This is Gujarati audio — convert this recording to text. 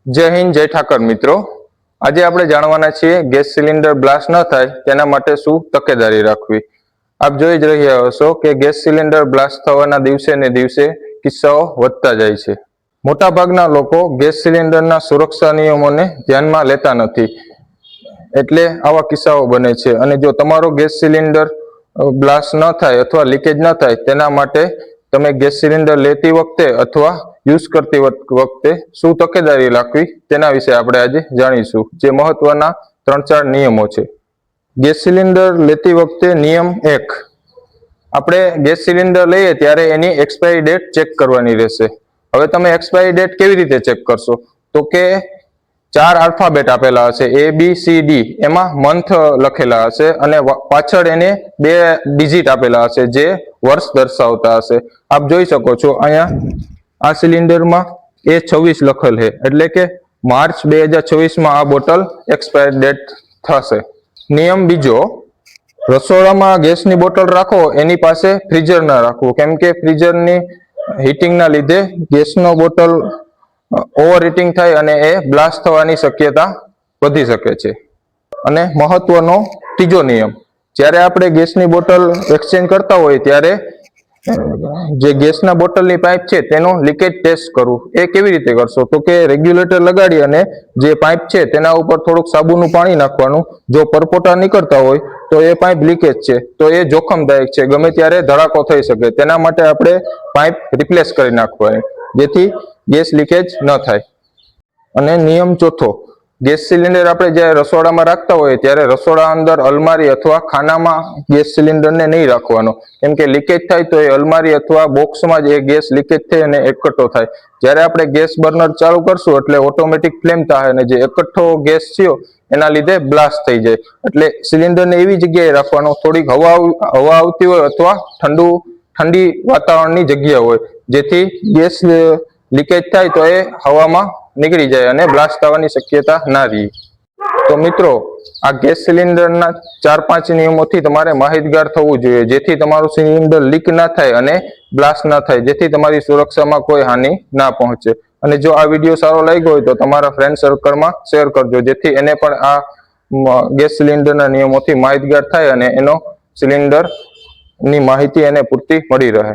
જય હિન્દ, જય ઠાકર મિત્રો। આજે આપણે જાણવાના છીએ ગેસ સિલિન્ડર બ્લાસ્ટ ન થાય તેના માટે શું તકેદારી રાખવી। આપ જોઈ જ રહ્યા હશો કે ગેસ સિલિન્ડર બ્લાસ્ટ થવાના દિવસે ને દિવસે કિસ્સાઓ વધતા જાય છે। મોટાભાગના લોકો ગેસ સિલિન્ડરના સુરક્ષા નિયમોને ધ્યાનમાં લેતા નથી, એટલે આવા કિસ્સાઓ બને છે। અને જો તમારો ગેસ સિલિન્ડર બ્લાસ્ટ ન થાય અથવા લીકેજ ન થાય તેના માટે તમે ગેસ સિલિન્ડર લેતી વખતે અથવા યુઝ કરતી વખતે શું તકેદારી રાખવી તેના વિશે આપણે આજે જાણીશું, જે મહત્વના 3-4 નિયમો છે। ગેસ સિલિન્ડર લેતી વખતે નિયમ 1, આપણે ગેસ સિલિન્ડર લઈએ ત્યારે એની એક્સપાયરી ડેટ ચેક કરવાની રહેશે। હવે તમે એક્સપાયરી ડેટ કેવી રીતે ચેક કરશો? તો કે 4 આલ્ફાબેટ આપેલા હશે, ABCD, એમાં મંથ લખેલા હશે અને પાછળ એને 2 ડિજિટ આપેલા હશે જે વર્ષ દર્શાવતા હશે। આપ જોઈ શકો છો અહીંયા આ સિલિન્ડરમાં A26 લખેલ છે, એટલે કે માર્ચ 2026 આ બોટલ એક્સપાયર ડેટ થશે। નિયમ બીજો, રસોડામાં ગેસની બોટલ રાખો એની પાસે ફ્રીઝર ના રાખવું, કેમ કે ફ્રીઝરની હીટિંગના લીધે ગેસનો બોટલ ઓવર હીટિંગ થાય અને એ બ્લાસ્ટ થવાની શક્યતા વધી શકે છે। અને મહત્વનો ત્રીજો નિયમ, જ્યારે આપણે ગેસની બોટલ એક્સચેન્જ કરતા હોય ત્યારે જે ગેસના બોટલની પાઇપ છે તેનો લીકેજ ટેસ્ટ કરવું। એ કેવી રીતે કરશો? તો કે રેગ્યુલેટર લગાડી અને જે પાઇપ છે તેના ઉપર થોડુંક સાબુનું પાણી નાખવાનું। જો પરપોટા નીકળતા હોય તો એ પાઇપ લીકેજ છે, તો એ જોખમદાયક છે, ગમે ત્યારે ધડાકો થઈ શકે। તેના માટે આપણે પાઇપ રિપ્લેસ કરી નાખવાની, જેથી ગેસ લીકેજ ન થાય। અને નિયમ ચોથો, ગેસ સિલિન્ડર આપણે જ્યારે રસોડામાં રાખતા હોય ત્યારે રસોડા અંદર અલમારી અથવા ખાનામાં ગેસ સિલિન્ડરને નહીં રાખવાનો, કેમ કે લીકેજ થાય તો એ અલમારી અથવા બોક્સમાં જ એ ગેસ લીકેજ થઈ અને એકઠો થાય। જ્યારે આપણે ગેસ બર્નર ચાલુ કરશું એટલે ઓટોમેટિક ફ્લેમ થાય અને જે એકઠો ગેસ થયો એના લીધે બ્લાસ્ટ થઈ જાય। એટલે સિલિન્ડરને એવી જગ્યાએ રાખવાનો થોડીક હવા આવતી હોય અથવા ઠંડી વાતાવરણની જગ્યા હોય, જેથી ગેસ લીકેજ થાય તો એ હવામાં નીકળી જાય અને બ્લાસ્ટ થવાની શક્યતા ના રહે। તો મિત્રો, આ ગેસ સિલિન્ડરના 4-5 નિયમોથી તમારે માહિતગાર થવું જોઈએ, જેથી તમારું સિલિન્ડર લીક ના થાય અને બ્લાસ્ટ ના થાય, જેથી તમારી સુરક્ષામાં કોઈ હાનિ ના પહોંચે। અને જો આ વિડીયો સારો લાગ્યો હોય તો તમારા ફ્રેન્ડ સર્કલમાં શેર કરજો, જેથી એને પણ આ ગેસ સિલિન્ડરના નિયમોથી માહિતગાર થાય અને એનો સિલિન્ડરની માહિતી એને પૂરતી મળી રહે।